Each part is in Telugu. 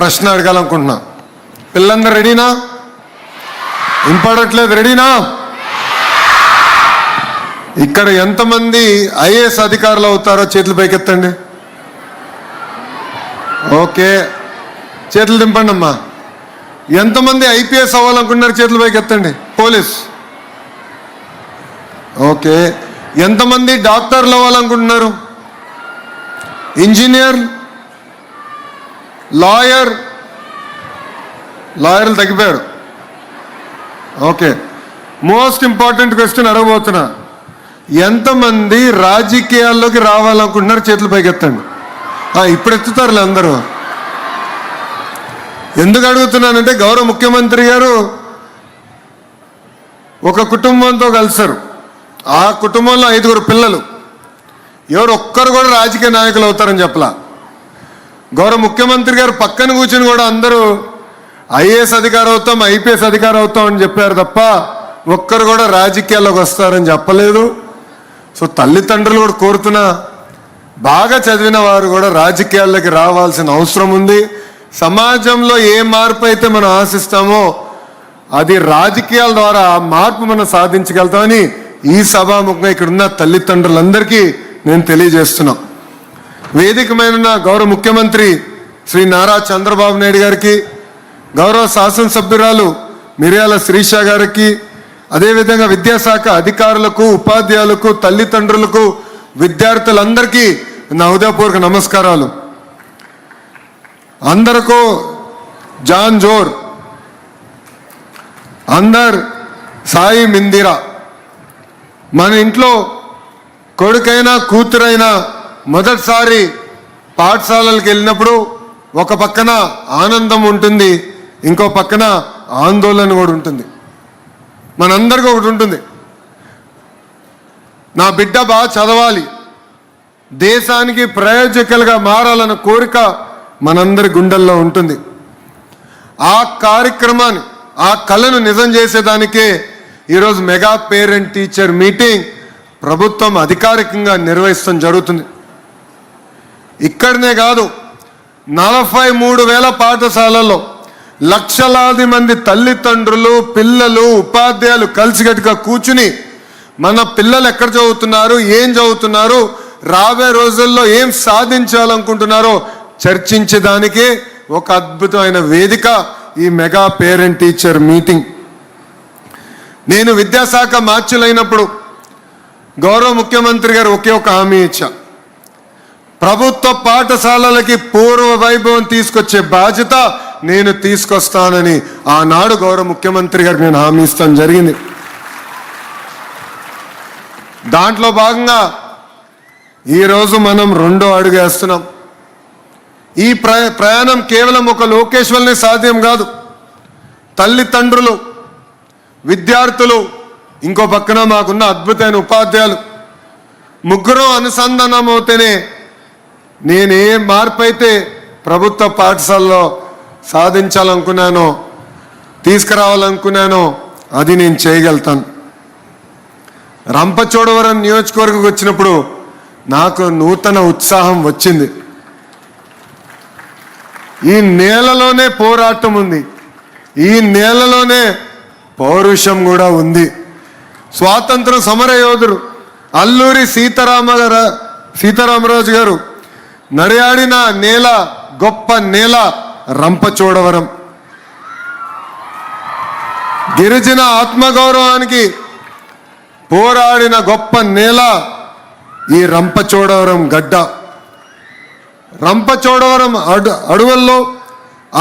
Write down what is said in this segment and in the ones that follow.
ప్రశ్న అడగాలనుకుంటున్నా. పిల్లలందరూ రెడీనా? ఇంపడట్లేదు, రెడీనా? ఇక్కడ ఎంతమంది ఐఏఎస్ అధికారులు అవుతారో చేతులు పైకెత్తండి. ఓకే, చేతులు దింపండి అమ్మా. ఎంతమంది ఐపీఎస్ అవ్వాలనుకుంటున్నారు? చేతులు పైకెత్తండి. పోలీస్. ఓకే, ఎంతమంది డాక్టర్లు అవ్వాలనుకుంటున్నారు? ఇంజనీర్, లాయర్లు తగ్గిపోయారు. ఓకే, మోస్ట్ ఇంపార్టెంట్ క్వశ్చన్ అడగబోతున్నా. ఎంతమంది రాజకీయాల్లోకి రావాలనుకుంటున్నారు? చేతులు పైకి ఎత్తండి. ఇప్పుడు ఎత్తుతారులే అందరూ. ఎందుకు అడుగుతున్నానంటే గౌరవ ముఖ్యమంత్రి గారు ఒక కుటుంబంతో కలిసారు. ఆ కుటుంబంలో 5 పిల్లలు. ఎవరు ఒక్కరు కూడా రాజకీయ నాయకులు అవుతారని చెప్పలా. గౌరవ ముఖ్యమంత్రి గారు పక్కన కూర్చుని కూడా అందరూ ఐఏఎస్ అధికారి అవుతాం, ఐపీఎస్ అధికారి అవుతాం అని చెప్పారు తప్ప ఒక్కరు కూడా రాజకీయాల్లోకి వస్తారని చెప్పలేదు. సో తల్లిదండ్రులు కూడా కోరుతున్నా, బాగా చదివిన వారు కూడా రాజకీయాల్లోకి రావాల్సిన అవసరం ఉంది. సమాజంలో ఏ మార్పు అయితే మనం ఆశిస్తామో అది రాజకీయాల ద్వారా ఆ మార్పు మనం సాధించగలుగుతామని ఈ సభాముఖంగా ఇక్కడ ఉన్న తల్లిదండ్రులందరికీ నేను తెలియజేస్తున్నా. వేదికమైన గౌరవ ముఖ్యమంత్రి శ్రీ నారా చంద్రబాబు నాయుడు గారికి, గౌరవ శాసనసభ్యురాలు మిర్యాల శిరీష గారికి, అదేవిధంగా విద్యాశాఖ అధికారులకు, ఉపాధ్యాయులకు, తల్లిదండ్రులకు, విద్యార్థులందరికీ నా హృదయపూర్వక నమస్కారాలు. అందరికీ జాన్ జోర్, అందర్ సాయి మిందిరా. మన ఇంట్లో కొడుకైనా కూతురైనా మొదటిసారి పాఠశాలలకు వెళ్ళినప్పుడు ఒక పక్కన ఆనందం ఉంటుంది, ఇంకో పక్కన ఆందోళన కూడా ఉంటుంది. మనందరికీ ఒకటి ఉంటుంది, నా బిడ్డ బాగా చదవాలి, దేశానికి ప్రయోజకులుగా మారాలన్న కోరిక మనందరి గుండెల్లో ఉంటుంది. ఆ కార్యక్రమాన్ని, ఆ కళను నిజం చేసేదానికే ఈరోజు మెగా పేరెంట్ టీచర్ మీటింగ్ ప్రభుత్వం అధికారికంగా నిర్వహించడం జరుగుతుంది. ఇక్కడనే కాదు, 43,000 పాఠశాలల్లో లక్షలాది మంది తల్లిదండ్రులు, పిల్లలు, ఉపాధ్యాయులు కలిసికట్టుగా కూర్చుని మన పిల్లలు ఎక్కడ చదువుతున్నారు, ఏం చదువుతున్నారు, రాబోయే రోజుల్లో ఏం సాధించాలనుకుంటున్నారో చర్చించడానికే ఒక అద్భుతమైన వేదిక ఈ మెగా పేరెంట్ టీచర్ మీటింగ్. నేను విద్యాశాఖ మార్చులైనప్పుడు గౌరవ ముఖ్యమంత్రి గారు ఒకే ఒక హామీ ఇచ్చా. ప్రభుత్వ పాఠశాలలకి పూర్వ వైభవం తీసుకొచ్చే బాధ్యత నేను తీసుకొస్తానని ఆనాడు గౌరవ ముఖ్యమంత్రి గారికి నేను హామీ ఇస్తాను జరిగింది. దాంట్లో భాగంగా ఈరోజు మనం 2వ అడుగు వేస్తున్నాం. ఈ ప్రయాణం కేవలం ఒక లోకేష్ వల్లనే సాధ్యం కాదు. తల్లిదండ్రులు, విద్యార్థులు, ఇంకో పక్కన మాకున్న అద్భుతమైన ఉపాధ్యాయులు, ముగ్గురు అనుసంధానం అవుతేనే నేను ఏ మార్పు అయితే ప్రభుత్వ పాఠశాలలో సాధించాలనుకున్నానో, తీసుకురావాలనుకున్నానో అది నేను చేయగలుగుతాను. రంపచోడవరం నియోజకవర్గం వచ్చినప్పుడు నాకు నూతన ఉత్సాహం వచ్చింది. ఈ నేలలోనే పోరాటం ఉంది, ఈ నేలలోనే పౌరుషం కూడా ఉంది. స్వాతంత్ర సమర యోధుడు అల్లూరి సీతారామరాజు గారు నడియాడిన నేల, గొప్ప నేల రంపచోడవరం. గిరిజన ఆత్మగౌరవానికి పోరాడిన గొప్ప నేల ఈ రంపచోడవరం గడ్డ. రంపచోడవరం అడవుల్లో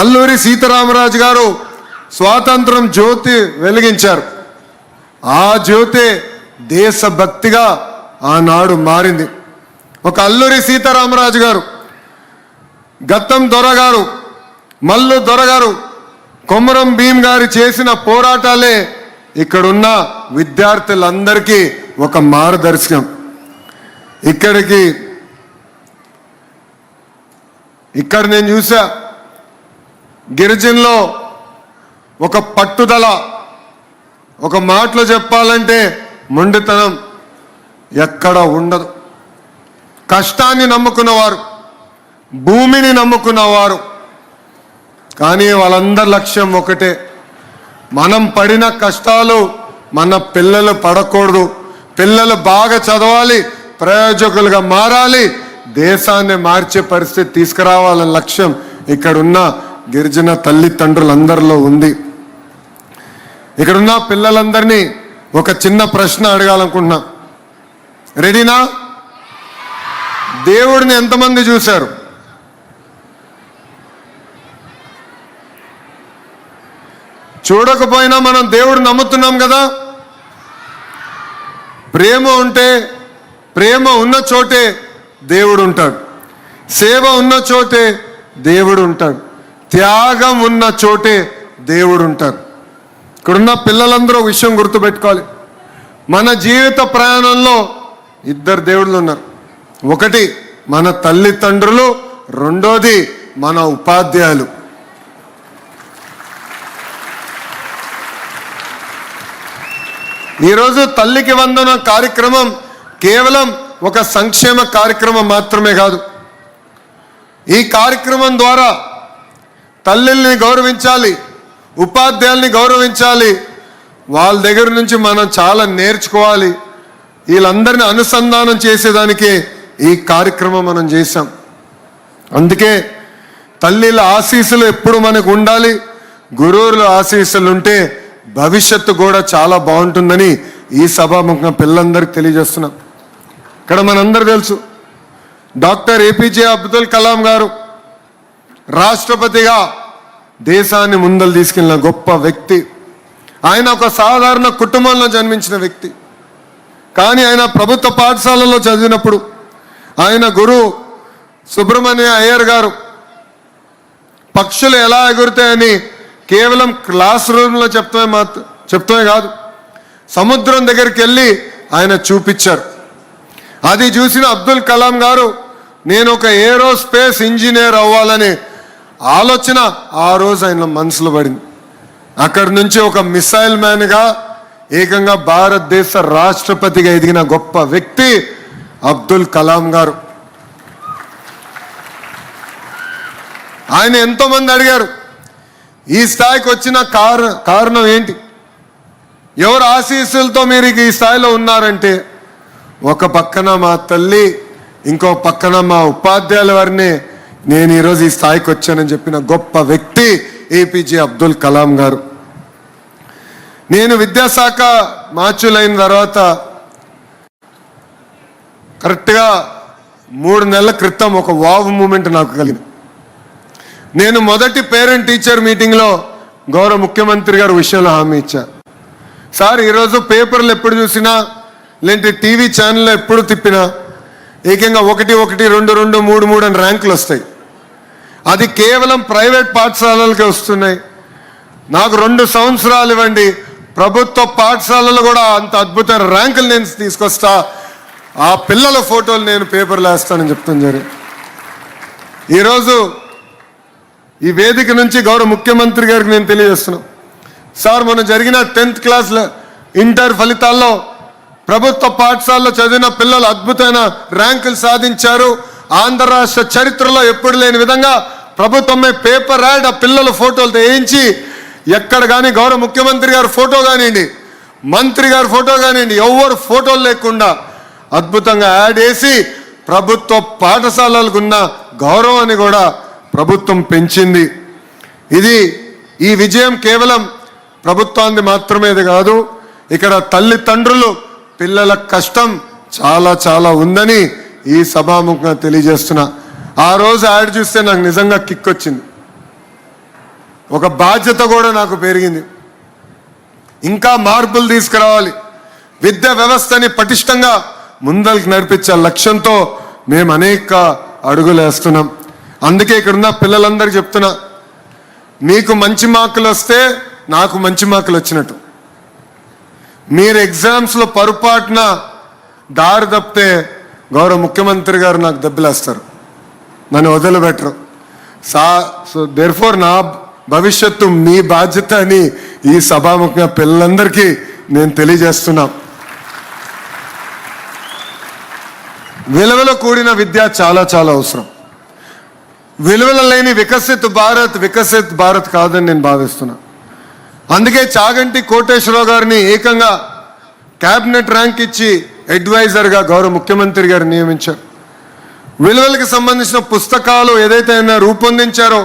అల్లూరి సీతారామరాజు గారు స్వాతంత్రం జ్యోతి వెలిగించారు. ఆ జ్యోతి దేశభక్తిగా ఆనాడు మారింది. ఒక అల్లూరి సీతారామరాజు గారు, గత్తం దొరగారు, మల్లు దొరగారు, కొమరం భీం గారు చేసిన పోరాటాలే ఇక్కడున్న విద్యార్థులందరికీ ఒక మార్గదర్శకం. ఇక్కడ నేను చూసా, గిరిజనులో ఒక పట్టుదల, ఒక మాటలో చెప్పాలంటే మొండితనం ఎక్కడ ఉండదు. కష్టాన్ని నమ్ముకున్నవారు, భూమిని నమ్ముకున్నవారు, కానీ వాళ్ళందరి లక్ష్యం ఒకటే, మనం పడిన కష్టాలు మన పిల్లలు పడకూడదు, పిల్లలు బాగా చదవాలి, ప్రయోజకులుగా మారాలి, దేశాన్ని మార్చే పరిస్థితి తీసుకురావాలన్న లక్ష్యం ఇక్కడున్న గిరిజన తల్లిదండ్రులందరిలో ఉంది. ఇక్కడున్న పిల్లలందరినీ ఒక చిన్న ప్రశ్న అడగాలనుకుంటున్నా. రెడీనా? దేవుడిని ఎంతమంది చూశారు? చూడకపోయినా మనం దేవుడు నమ్ముతున్నాం కదా. ప్రేమ ఉంటే, ప్రేమ ఉన్న చోటే దేవుడు ఉంటాడు, సేవ ఉన్న చోటే దేవుడు ఉంటాడు, త్యాగం ఉన్న చోటే దేవుడు ఉంటాడు. ఇక్కడున్న పిల్లలందరూ విషయం గుర్తుపెట్టుకోవాలి. మన జీవిత ప్రయాణంలో ఇద్దరు దేవుళ్ళు ఉన్నారు. ఒకటి మన తల్లిదండ్రులు, రెండోది మన ఉపాధ్యాయులు. ఈరోజు తల్లికి వందన కార్యక్రమం కేవలం ఒక సంక్షేమ కార్యక్రమం మాత్రమే కాదు. ఈ కార్యక్రమం ద్వారా తల్లిని గౌరవించాలి, ఉపాధ్యాయుల్ని గౌరవించాలి, వాళ్ళ దగ్గర నుంచి మనం చాలా నేర్చుకోవాలి. వీళ్ళందరినీ అనుసంధానం చేసేదానికే ఈ కార్యక్రమం మనం చేశాం. అందుకే తల్లిల ఆశీస్సులు ఎప్పుడు మనకు ఉండాలి, గురువుల ఆశీస్సులు ఉంటే భవిష్యత్తు కూడా చాలా బాగుంటుందని ఈ సభాముఖంగా పిల్లలందరికీ తెలియజేస్తున్నాం. ఇక్కడ మనందరూ తెలుసు, డాక్టర్ ఏపీజే అబ్దుల్ కలాం గారు రాష్ట్రపతిగా దేశాన్ని ముందలు తీసుకెళ్ళిన గొప్ప వ్యక్తి. ఆయన ఒక సాధారణ కుటుంబంలో జన్మించిన వ్యక్తి. కానీ ఆయన ప్రభుత్వ పాఠశాలలో చదివినప్పుడు ఆయన గురువు సుబ్రహ్మణ్య అయ్యర్ గారు పక్షులు ఎలా ఎగురుతాయని కేవలం క్లాస్ రూమ్లో చెప్తమే కాదు, సముద్రం దగ్గరికి వెళ్ళి ఆయన చూపించారు. అది చూసిన అబ్దుల్ కలాం గారు నేను ఒక ఏరోస్పేస్ ఇంజనీర్ అవ్వాలని ఆలోచన ఆ రోజు ఆయన మనసులో పడింది. అక్కడి నుంచి ఒక మిసైల్ మ్యాన్గా ఏకంగా భారతదేశ రాష్ట్రపతిగా ఎదిగిన గొప్ప వ్యక్తి అబ్దుల్ కలాం గారు. ఆయన ఎంతోమంది అడిగారు ఈ స్థాయికి వచ్చిన కారణం ఏంటి, ఎవరు ఆశీస్సులతో మీరు ఈ స్థాయిలో ఉన్నారంటే, ఒక పక్కన మా తల్లి, ఇంకో పక్కన మా ఉపాధ్యాయుల వారిని నేను ఈరోజు ఈ స్థాయికి వచ్చానని చెప్పిన గొప్ప వ్యక్తి ఏపీజే అబ్దుల్ కలాం గారు. నేను విద్యాశాఖ మార్చులైన తర్వాత కరెక్ట్గా 3 నెలల క్రితం ఒక వావ్ మూమెంట్ నాకు కలిగింది. నేను మొదటి పేరెంట్ టీచర్ మీటింగ్లో గౌరవ ముఖ్యమంత్రి గారు విషయంలో హామీ ఇచ్చారు. సార్, ఈరోజు పేపర్లు ఎప్పుడు చూసినా లేదంటే టీవీ ఛానల్లో ఎప్పుడు తిప్పినా ఏకంగా 1, 1, 2, 2, 3, 3 అని ర్యాంకులు వస్తాయి. అది కేవలం ప్రైవేట్ పాఠశాలలకే వస్తున్నాయి. నాకు 2 సంవత్సరాలు ఇవ్వండి, ప్రభుత్వ పాఠశాలలో కూడా అంత అద్భుతమైన ర్యాంకులు నేను తీసుకొస్తా, ఆ పిల్లల ఫోటోలు నేను పేపర్లో వేస్తానని చెప్తాను జరిగింది. ఈరోజు ఈ వేదిక నుంచి గౌరవ ముఖ్యమంత్రి గారికి నేను తెలియజేస్తున్నాను. సార్, మొన్న జరిగిన 10th క్లాస్ ఇంటర్ ఫలితాల్లో ప్రభుత్వ పాఠశాలలో చదివిన పిల్లలు అద్భుతమైన ర్యాంకులు సాధించారు. ఆంధ్ర రాష్ట్ర చరిత్రలో ఎప్పుడు లేని విధంగా ప్రభుత్వమే పేపర్ యాడ్ ఆ పిల్లల ఫోటోలతో వేయించి, ఎక్కడ కానీ గౌరవ ముఖ్యమంత్రి గారి ఫోటో కానివ్వండి, మంత్రి గారి ఫోటో కానివ్వండి, ఎవరు ఫోటోలు లేకుండా అద్భుతంగా యాడ్ వేసి ప్రభుత్వ పాఠశాలలకు ఉన్న గౌరవాన్ని కూడా ప్రభుత్వం పెంచింది. ఈ విజయం కేవలం ప్రభుత్వాన్ని మాత్రమే కాదు, ఇక్కడ తల్లిదండ్రులు పిల్లల కష్టం చాలా చాలా ఉందని ఈ సభాముఖంగా తెలియజేస్తున్నా. ఆ రోజు యాడ్ చూస్తే నాకు నిజంగా కిక్ వచ్చింది, ఒక బాధ్యత కూడా నాకు పెరిగింది. ఇంకా మార్పులు తీసుకురావాలి, విద్యా వ్యవస్థని పటిష్టంగా ముందరికి నడిపించే లక్ష్యంతో మేము అనేక అడుగులు వేస్తున్నాం. అందుకే ఇక్కడున్న పిల్లలందరికీ చెప్తున్నా, మీకు మంచి మార్కులు వస్తే నాకు మంచి మార్కులు వచ్చినట్టు. మీరు ఎగ్జామ్స్లో పొరపాటున దారి తప్పితే గౌరవ ముఖ్యమంత్రి గారు నాకు దెబ్బలేస్తారు, నన్ను వదిలిపెట్టరు. సో దేర్ఫోర్ నా భవిష్యత్తు మీ బాధ్యత అని ఈ సభాముఖంగా పిల్లలందరికీ నేను తెలియజేస్తున్నా. విలువలో కూడిన విద్య చాలా చాలా అవసరం. విలువలు లేని వికసిత్ భారత్ కాదని నేను భావిస్తున్నా. అందుకే చాగంటి కోటేశ్వరరావు గారిని ఏకంగా క్యాబినెట్ ర్యాంక్ ఇచ్చి అడ్వైజర్గా గౌరవ ముఖ్యమంత్రి గారు నియమించారు. విలువలకు సంబంధించిన పుస్తకాలు ఏదైతే ఆయన రూపొందించారో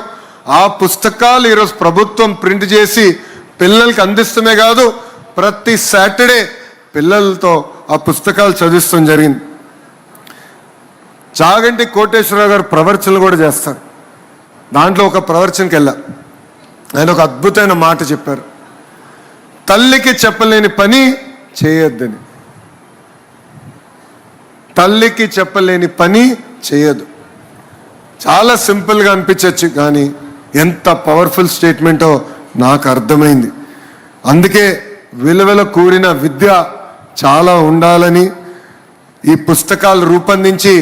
ఆ పుస్తకాలు ఈరోజు ప్రభుత్వం ప్రింట్ చేసి పిల్లలకి అందిస్తమే కాదు, ప్రతి సాటర్డే పిల్లలతో ఆ పుస్తకాలు చదివిస్తాం జరిగింది. చాగంటి కోటేశ్వరరావు గారు ప్రవచనలు కూడా చేస్తారు. దాంట్లో ఒక ప్రవచనకి వెళ్ళా, ఆయన ఒక అద్భుతమైన మాట చెప్పారు, తల్లికి చెప్పలేని పని చేయొద్దని. తల్లికి చెప్పలేని పని చేయదు. చాలా సింపుల్గా అనిపించవచ్చు, కానీ ఎంత పవర్ఫుల్ స్టేట్మెంటో నాకు అర్థమైంది. అందుకే విలువల కూడిన విద్య చాలా ఉండాలని ఈ పుస్తకాలు రూపొందించి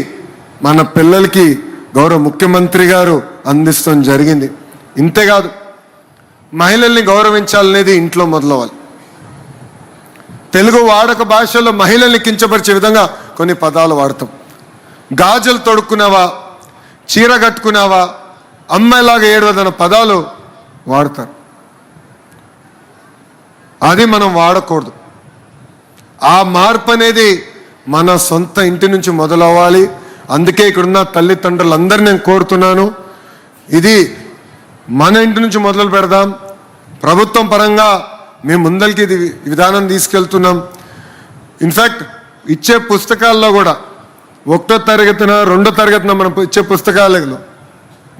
మన పిల్లలకి గౌరవ ముఖ్యమంత్రి గారు అందిస్తాం జరిగింది. ఇంతేకాదు, మహిళల్ని గౌరవించాలనేది ఇంట్లో మొదలవ్వాలి. తెలుగు వాడక భాషలో మహిళల్ని కించపరిచే విధంగా కొన్ని పదాలు వాడతాం. గాజులు తొడుక్కున్నావా, చీర కట్టుకున్నావా, అమ్మాయిలాగా ఏడవదన్న పదాలు వాడతారు. అది మనం వాడకూడదు. ఆ మార్పు అనేది మన సొంత ఇంటి నుంచి మొదలవ్వాలి. అందుకే ఇక్కడున్న తల్లిదండ్రులందరూ నేను కోరుతున్నాను, ఇది మన ఇంటి నుంచి మొదలు పెడదాం. ప్రభుత్వం పరంగా మేము ముందరికి ఇది విధానం తీసుకెళ్తున్నాం. ఇన్ఫ్యాక్ట్ ఇచ్చే పుస్తకాల్లో కూడా 1వ తరగతిన 2వ తరగతిన మనం ఇచ్చే పుస్తకాలలో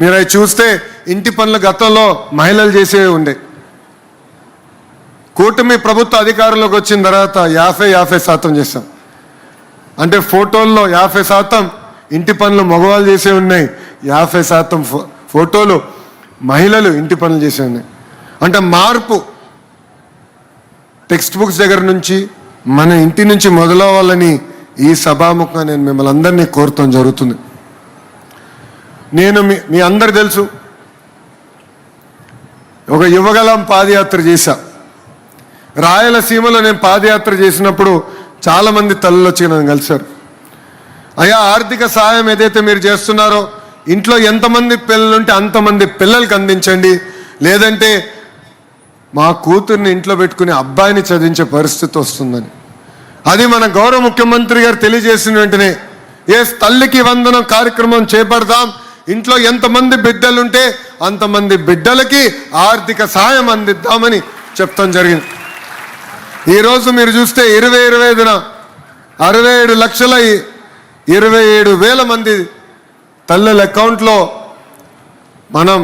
మీరు అవి చూస్తే ఇంటి పనులు గతంలో మహిళలు చేసేవి ఉండే. కూటమి ప్రభుత్వ అధికారంలోకి వచ్చిన తర్వాత 50% చేస్తాం. అంటే ఫోటోల్లో 50% ఇంటి పనులు మగవాళ్ళు చేసే ఉన్నాయి, 50% ఫోటోలు మహిళలు ఇంటి పనులు చేసే ఉన్నాయి. అంటే మార్పు టెక్స్ట్ బుక్స్ దగ్గర నుంచి మన ఇంటి నుంచి మొదలవ్వాలని ఈ సభాముఖంగా నేను మిమ్మల్ని అందరినీ కోరటం జరుగుతుంది. నేను మీ అందరు తెలుసు, ఒక యువగలం పాదయాత్ర చేశా. రాయలసీమలో నేను పాదయాత్ర చేసినప్పుడు చాలామంది తల్లులు వచ్చి నన్ను కలిశారు. అయ్యా, ఆర్థిక సహాయం ఏదైతే మీరు చేస్తున్నారో ఇంట్లో ఎంతమంది పిల్లలుంటే అంతమంది పిల్లలకి అందించండి, లేదంటే మా కూతుర్ని ఇంట్లో పెట్టుకుని అబ్బాయిని చదివించే పరిస్థితి వస్తుందని. అది మన గౌరవ ముఖ్యమంత్రి గారు తెలియజేసిన వెంటనే తల్లికి వందనం కార్యక్రమం చేపడదాం. ఇంట్లో ఎంతమంది బిడ్డలుంటే అంతమంది బిడ్డలకి ఆర్థిక సహాయం అందిద్దామని చెప్తాం జరిగింది. ఈరోజు మీరు చూస్తే 2025న 67,27,000 మంది తల్లుల అకౌంట్లో మనం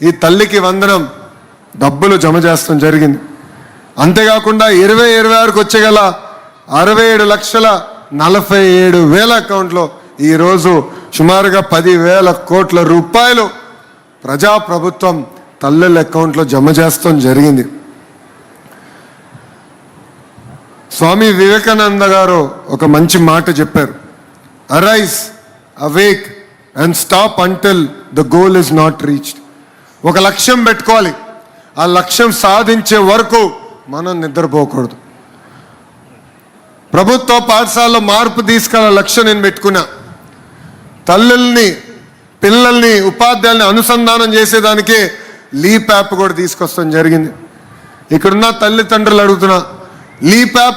ఈ తల్లికి వందనం డబ్బులు జమ చేస్తాం జరిగింది. అంతేకాకుండా 2026కు వచ్చేగల 67,47,000 అకౌంట్లో ఈరోజు సుమారుగా 10,000 కోట్ల రూపాయలు ప్రజాప్రభుత్వం తల్లుల అకౌంట్లో జమ చేస్తాం జరిగింది. స్వామి వివేకానంద గారు ఒక మంచి మాట చెప్పారు, arise, awake and stop until the goal is not reached. ఒక లక్ష్యం పెట్టుకోవాలి, ఆ లక్ష్యం సాధించే వరకు మనం నిద్రపోకూడదు. ప్రభుత్వ పాఠశాలలో మార్పు తీసుకెళ్ళే లక్ష్యం నేను పెట్టుకున్నా. తల్లుల్ని, పిల్లల్ని, ఉపాధ్యాయుల్ని అనుసంధానం చేసేదానికే లీప్ యాప్ కూడా తీసుకొస్తాం జరిగింది. ఇక్కడున్న తల్లిదండ్రులు అడుగుతున్నా, లీప్ యాప్